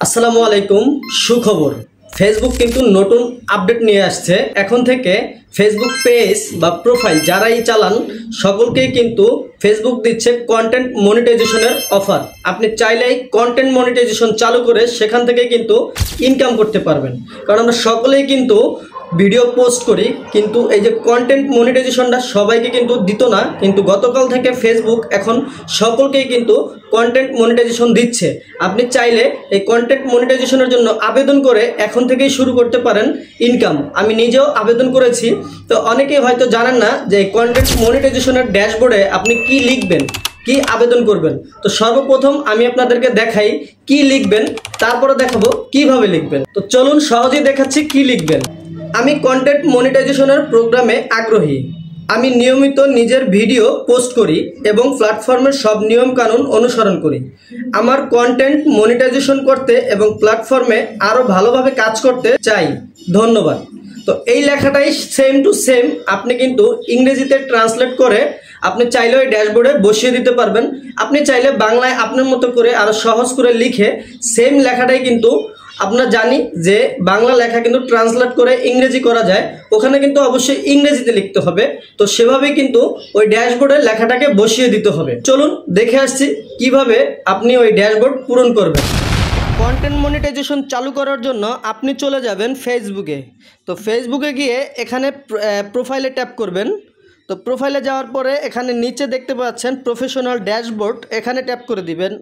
আসসালামু আলাইকুম। সুখবর, ফেসবুক কিন্তু নতুন আপডেট নিয়ে আসছে। এখন থেকে ফেসবুক পেজ বা প্রোফাইল যারাই চালান সকলকেই কিন্তু ফেসবুক দিচ্ছে কন্টেন্ট মনিটাইজেশনের অফার। আপনি চাইলেই কন্টেন্ট মনিটাইজেশন চালু করে সেখান থেকে কিন্তু ইনকাম করতে পারবেন। কারণ আমরা সকলেই কিন্তু ভিডিও পোস্ট করি, কিন্তু এই যে কন্টেন্ট মনিটাইজেশনটা সবাইকে কিন্তু দিত না, কিন্তু গতকাল থেকে ফেসবুক এখন সকলকেই কিন্তু কন্টেন্ট মনিটাইজেশন দিচ্ছে। আপনি চাইলে এই কন্টেন্ট মনিটাইজেশনের জন্য আবেদন করে এখন থেকেই শুরু করতে পারেন ইনকাম। আমি নিজেও আবেদন করেছি। তো অনেকেই হয়তো জানেন না যে কন্টেন্ট মনিটাইজেশনের ড্যাশবোর্ডে আপনি কি লিখবেন, কি আবেদন করবেন। তো সর্বপ্রথম আমি আপনাদেরকে দেখাই কি লিখবেন, তারপরে দেখাবো কিভাবে লিখবেন। তো চলুন সহজেই দেখাচ্ছি কি লিখবেন। আমি কন্টেন্ট মনিটাইজেশনের প্রোগ্রামে আগ্রহী। আমি নিয়মিত নিজের ভিডিও পোস্ট করি এবং প্ল্যাটফর্মের সব নিয়মকানুন অনুসরণ করি। আমার কন্টেন্ট মনিটাইজেশন করতে এবং প্ল্যাটফর্মে আরও ভালোভাবে কাজ করতে চাই। ধন্যবাদ। তো এই লেখাটাই সেম টু সেম আপনি কিন্তু ইংরেজিতে ট্রান্সলেট করে আপনি চাইলে ওই ড্যাশবোর্ডে বসিয়ে দিতে পারবেন। আপনি চাইলে বাংলায় আপনার মতো করে আরও সহজ করে লিখে সেম লেখাটাই কিন্তু আমরা জানি যে বাংলা লেখা কিন্তু ট্রান্সলেট করে ইংরেজি করা যায়, ওখানে কিন্তু অবশ্যই ইংরেজিতে লিখতে হবে। তো সেভাবেই কিন্তু ওই ড্যাশবোর্ডে লেখাটাকে বসিয়ে দিতে হবে। চলুন দেখে আসছি কিভাবে আপনি ওই ড্যাশবোর্ড পূরণ করবেন। কন্টেন্ট মনিটাইজেশন চালু করার জন্য আপনি চলে যাবেন ফেসবুকে। তো ফেসবুকে গিয়ে এখানে প্রোফাইলে ট্যাপ করবেন। তো প্রোফাইলে যাওয়ার পরে এখানে নিচে দেখতে পাচ্ছেন প্রফেশনাল ড্যাশবোর্ড, এখানে ট্যাপ করে দিবেন।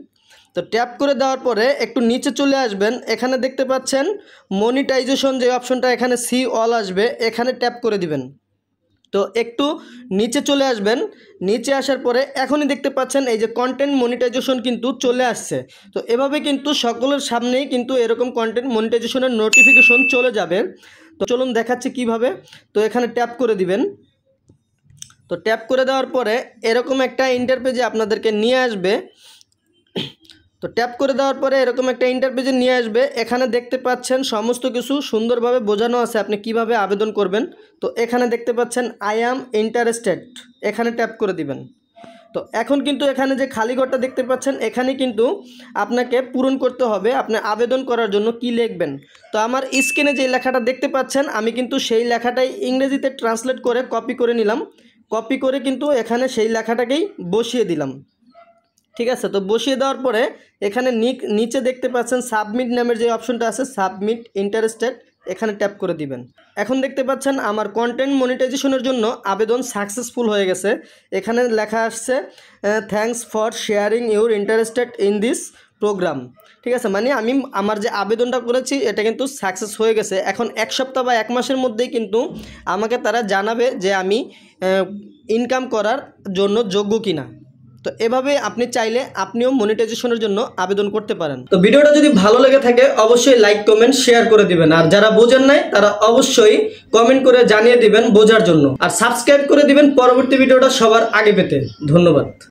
তো ট্যাপ করে দেওয়ার পরে একটু নিচে চলে আসবেন, এখানে দেখতে পাচ্ছেন মনিটাইজেশন যে অপশনটা, এখানে সি অল আসবে, এখানে ট্যাপ করে দিবেন। তো একটু নিচে চলে আসবেন, নিচে আসার পরে এখনই দেখতে পাচ্ছেন এই যে কন্টেন্ট মনিটাইজেশন কিন্তু চলে আসছে। তো এভাবে কিন্তু সকলের সামনেই কিন্তু এরকম কন্টেন্ট মনিটাইজেশনের নোটিফিকেশন চলে যাবে। তো চলুন দেখাচ্ছি কিভাবে। তো এখানে ট্যাপ করে দিবেন। তো ট্যাপ করে দেওয়ার পরে এরকম একটা ইন্টারপেজে আপনাদেরকে নিয়ে আসবে। তো ট্যাপ করে দেওয়ার পরে এরকম একটা ইন্টারপেজে নিয়ে আসবে। এখানে দেখতে পাচ্ছেন সমস্ত কিছু সুন্দরভাবে বোঝানো আছে আপনি কিভাবে আবেদন করবেন। তো এখানে দেখতে পাচ্ছেন আই অ্যাম ইন্টারেস্টেড, এখানে ট্যাপ করে দিবেন। তো এখন কিন্তু এখানে যে খালি ঘরটা দেখতে পাচ্ছেন, এখানে কিন্তু আপনাকে পূরণ করতে হবে আপনি আবেদন করার জন্য কি লিখবেন। তো আমার স্ক্রিনে যে লেখাটা দেখতে পাচ্ছেন, আমি কিন্তু সেই লেখাটাই ইংরেজিতে ট্রান্সলেট করে কপি করে নিলাম। কপি করে কিন্তু এখানে সেই লেখাটাকেই বসিয়ে দিলাম। ঠিক আছে, তো বসিয়ে দেওয়ার পরে এখানে নিচে দেখতে পাচ্ছেন সাবমিট নামের যে অপশনটা আছে, সাবমিট ইন্টারেস্টেড, এখানে ট্যাপ করে দিবেন। এখন দেখতে পাচ্ছেন আমার কন্টেন্ট মনিটাইজেশনের জন্য আবেদন সাকসেসফুল হয়ে গেছে। এখানে লেখা আসছে thanks for sharing your interested in this program. ঠিক আছে, মানে আমি আমার যে আবেদনটা করেছি এটা কিন্তু সাকসেস হয়ে গেছে। এখন এক সপ্তাহ বা এক মাসের মধ্যেই কিন্তু আমাকে তারা জানাবে যে আমি ইনকাম করার জন্য যোগ্য কিনা। তো এভাবে আপনি চাইলে আপনিও মনিটাইজেশনের জন্য আবেদন করতে পারেন। তো ভিডিওটা যদি ভালো লেগে থাকে অবশ্যই লাইক কমেন্ট শেয়ার করে দিবেন, আর যারা বোঝেন নাই তারা অবশ্যই কমেন্ট করে জানিয়ে দিবেন বোঝার জন্য, আর সাবস্ক্রাইব করে দিবেন পরবর্তী ভিডিওটা সবার আগে পেতে। ধন্যবাদ।